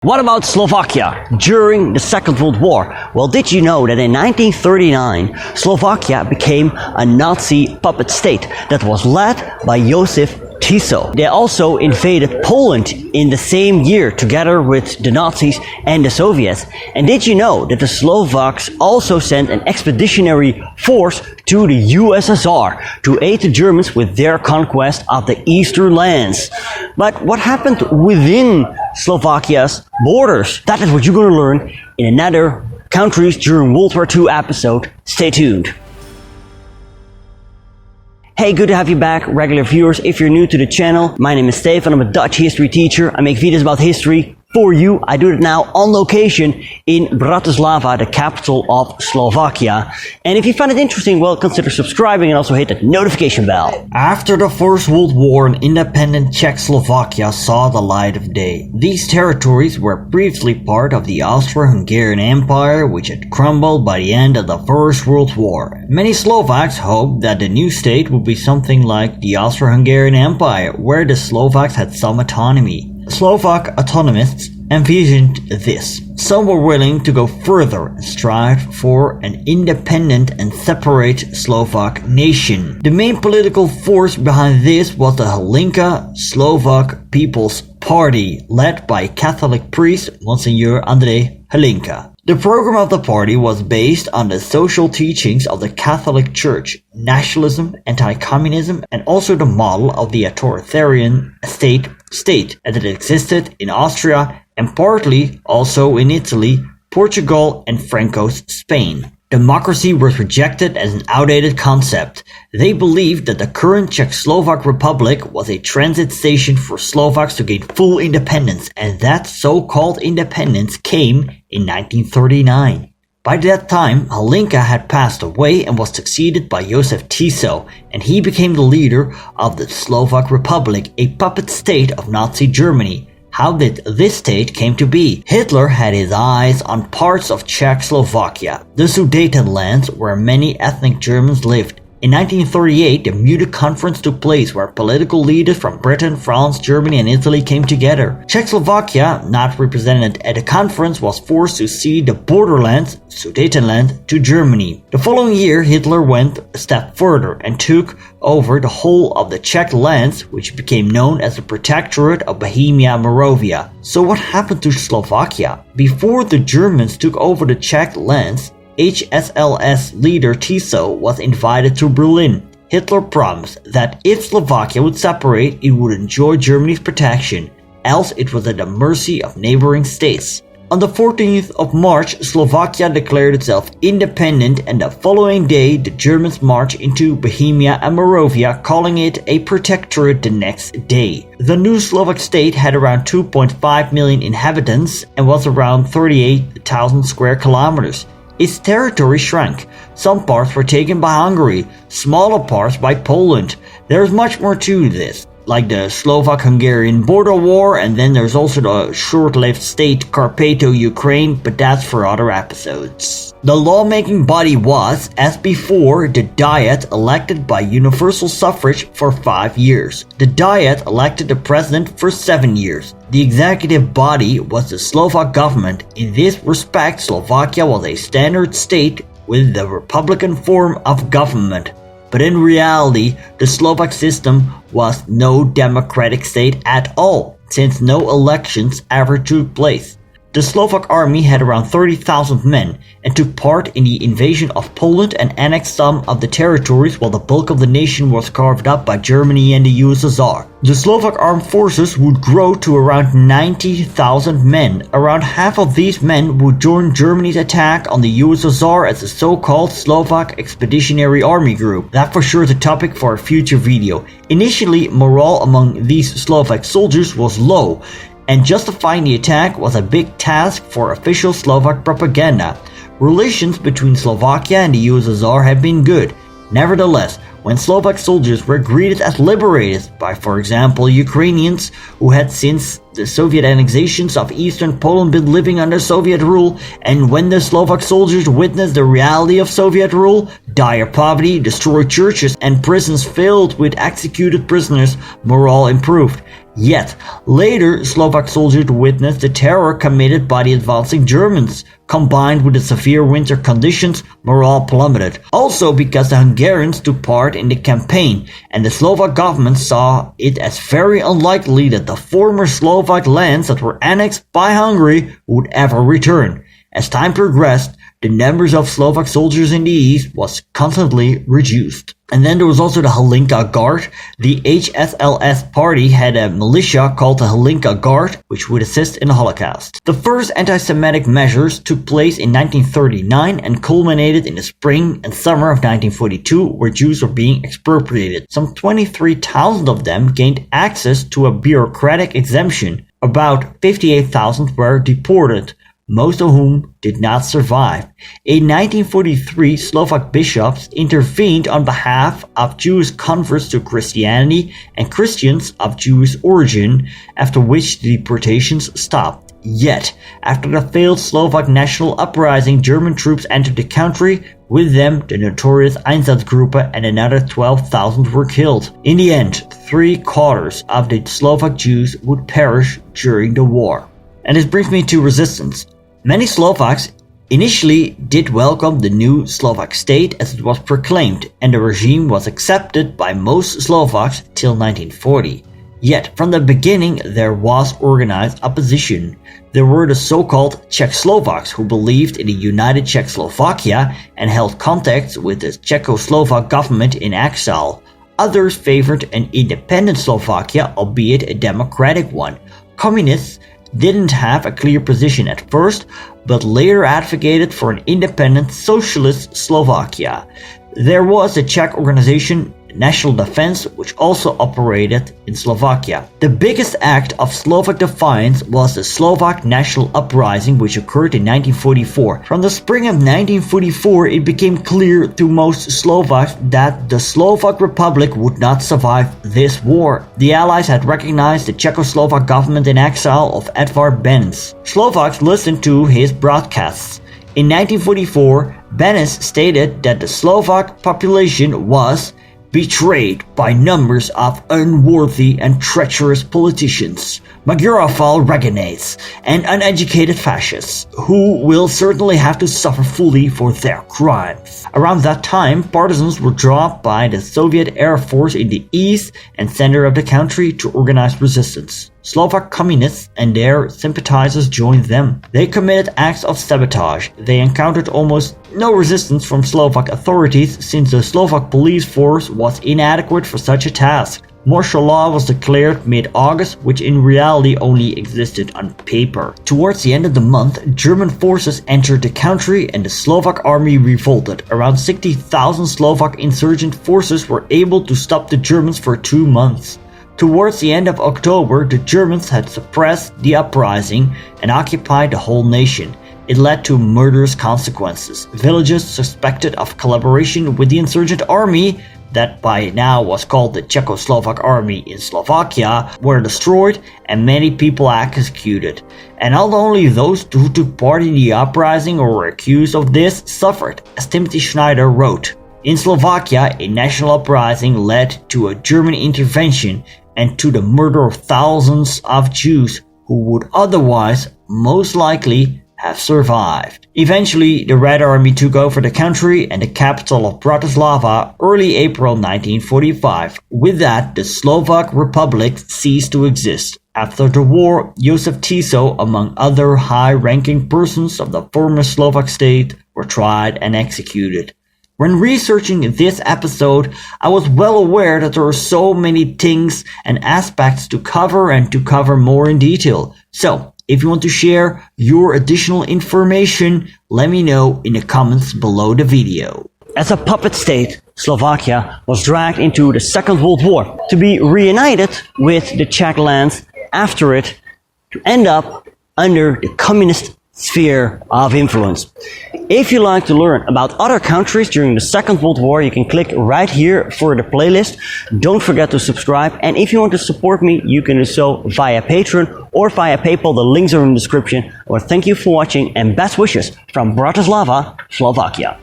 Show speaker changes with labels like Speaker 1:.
Speaker 1: What about Slovakia during the Second World War? Well, did you know that in 1939, Slovakia became a Nazi puppet state that was led by Josef Tiso. They also invaded Poland in the same year together with the Nazis and the Soviets. And did you know that the Slovaks also sent an expeditionary force to the USSR to aid the Germans with their conquest of the Eastern lands? But what happened within Slovakia's borders? That is what you're going to learn in another Countries During World War II episode. Stay tuned. Hey, good to have you back, regular viewers. If you're new to the channel, my name is Stefan. I'm a Dutch history teacher. I make videos about history for you. I do it now on location in Bratislava, the capital of Slovakia. And if you find it interesting, well, consider subscribing and also hit that notification bell.
Speaker 2: After the First World War, an independent Czechoslovakia saw the light of day. These territories were previously part of the Austro-Hungarian Empire, which had crumbled by the end of the First World War. Many Slovaks hoped that the new state would be something like the Austro-Hungarian Empire, where the Slovaks had some autonomy. Slovak autonomists envisioned this. Some were willing to go further and strive for an independent and separate Slovak nation. The main political force behind this was the Hlinka Slovak People's Party, led by Catholic priest Monsignor Andrej Hlinka. The program of the party was based on the social teachings of the Catholic Church, nationalism, anti-communism, and also the model of the authoritarian state as it existed in Austria and partly also in Italy, Portugal, and Franco's Spain. Democracy was rejected as an outdated concept. They believed that the current Czechoslovak Republic was a transit station for Slovaks to gain full independence, and that so-called independence came in 1939. By that time, Hlinka had passed away and was succeeded by Josef Tiso, and he became the leader of the Slovak Republic, a puppet state of Nazi Germany. How did this state came to be? Hitler had his eyes on parts of Czechoslovakia, the Sudetenlands, where many ethnic Germans lived. In 1938, the Munich Conference took place where political leaders from Britain, France, Germany, and Italy came together. Czechoslovakia, not represented at the conference, was forced to cede the borderlands, Sudetenland, to Germany. The following year, Hitler went a step further and took over the whole of the Czech lands, which became known as the Protectorate of Bohemia-Moravia. So what happened to Slovakia? Before the Germans took over the Czech lands, HSLS leader Tiso was invited to Berlin. Hitler promised that if Slovakia would separate, it would enjoy Germany's protection, else it was at the mercy of neighboring states. On the 14th of March, Slovakia declared itself independent, and the following day the Germans marched into Bohemia and Moravia, calling it a protectorate the next day. The new Slovak state had around 2.5 million inhabitants and was around 38,000 square kilometers. Its territory shrank. Some parts were taken by Hungary, smaller parts by Poland. There is much more to this, like the Slovak-Hungarian border war, and then there's also the short-lived state Carpato-Ukraine, but that's for other episodes. The lawmaking body was, as before, the Diet, elected by universal suffrage for 5 years. The Diet elected the president for 7 years. The executive body was the Slovak government. In this respect, Slovakia was a standard state with the republican form of government. But in reality, the Slovak system was no democratic state at all, since no elections ever took place. The Slovak army had around 30,000 men and took part in the invasion of Poland and annexed some of the territories, while the bulk of the nation was carved up by Germany and the USSR. The Slovak armed forces would grow to around 90,000 men. Around half of these men would join Germany's attack on the USSR as the so-called Slovak Expeditionary Army Group. That for sure is a topic for a future video. Initially, morale among these Slovak soldiers was low, and justifying the attack was a big task for official Slovak propaganda. Relations between Slovakia and the USSR have been good. Nevertheless, when Slovak soldiers were greeted as liberators by, for example, Ukrainians who had since the Soviet annexations of eastern Poland been living under Soviet rule, and when the Slovak soldiers witnessed the reality of Soviet rule, dire poverty, destroyed churches, and prisons filled with executed prisoners, morale improved. Yet, later Slovak soldiers witnessed the terror committed by the advancing Germans. Combined with the severe winter conditions, morale plummeted. Also because the Hungarians took part in the campaign, and the Slovak government saw it as very unlikely that the former Slovak lands that were annexed by Hungary would ever return. As time progressed, the numbers of Slovak soldiers in the east was constantly reduced. And then there was also the Hlinka Guard. The HSLS party had a militia called the Hlinka Guard, which would assist in the Holocaust. The first anti-Semitic measures took place in 1939 and culminated in the spring and summer of 1942, where Jews were being expropriated. Some 23,000 of them gained access to a bureaucratic exemption. About 58,000 were deported, most of whom did not survive. In 1943, Slovak bishops intervened on behalf of Jewish converts to Christianity and Christians of Jewish origin, after which the deportations stopped. Yet, after the failed Slovak national uprising, German troops entered the country. With them, the notorious Einsatzgruppe and another 12,000 were killed. In the end, 3/4 of the Slovak Jews would perish during the war. And this brings me to resistance. Many Slovaks initially did welcome the new Slovak state as it was proclaimed, and the regime was accepted by most Slovaks till 1940. Yet, from the beginning, there was organized opposition. There were the so-called Czech Slovaks who believed in a united Czechoslovakia and held contacts with the Czechoslovak government in exile. Others favored an independent Slovakia, albeit a democratic one. Communists didn't have a clear position at first, but later advocated for an independent socialist Slovakia. There was a Czech organization, National Defense, which also operated in Slovakia. The biggest act of Slovak defiance was the Slovak National Uprising, which occurred in 1944. From the spring of 1944, it became clear to most Slovaks that the Slovak Republic would not survive this war. The Allies had recognized the Czechoslovak government in exile of Edvard Beneš. Slovaks listened to his broadcasts. In 1944, Beneš stated that the Slovak population was betrayed by numbers of unworthy and treacherous politicians, Magyarophile renegades, and uneducated fascists, who will certainly have to suffer fully for their crimes. Around that time, partisans were drawn by the Soviet Air Force in the east and center of the country to organize resistance. Slovak communists and their sympathizers joined them. They committed acts of sabotage. They encountered almost no resistance from Slovak authorities since the Slovak police force was inadequate for such a task. Martial law was declared mid-August, which in reality only existed on paper. Towards the end of the month, German forces entered the country and the Slovak army revolted. Around 60,000 Slovak insurgent forces were able to stop the Germans for 2 months. Towards the end of October, the Germans had suppressed the uprising and occupied the whole nation. It led to murderous consequences. Villages suspected of collaboration with the insurgent army, that by now was called the Czechoslovak Army in Slovakia, were destroyed and many people executed. And not only those who took part in the uprising or were accused of this suffered, as Timothy Schneider wrote. In Slovakia, a national uprising led to a German intervention and to the murder of thousands of Jews who would otherwise most likely have survived. Eventually, the Red Army took over the country and the capital of Bratislava early April 1945. With that, the Slovak Republic ceased to exist. After the war, Josef Tiso, among other high-ranking persons of the former Slovak state, were tried and executed. When researching this episode, I was well aware that there are so many things and aspects to cover and to cover more in detail. So, if you want to share your additional information, let me know in the comments below the video.
Speaker 1: As a puppet state, Slovakia was dragged into the Second World War to be reunited with the Czech lands after it, to end up under the communist sphere of influence. If you like to learn about other countries during the Second World War, you can click right here for the playlist. Don't forget to subscribe, and if you want to support me, you can do so via Patreon or via PayPal. The links are in the description. Well, thank you for watching and best wishes from Bratislava, Slovakia.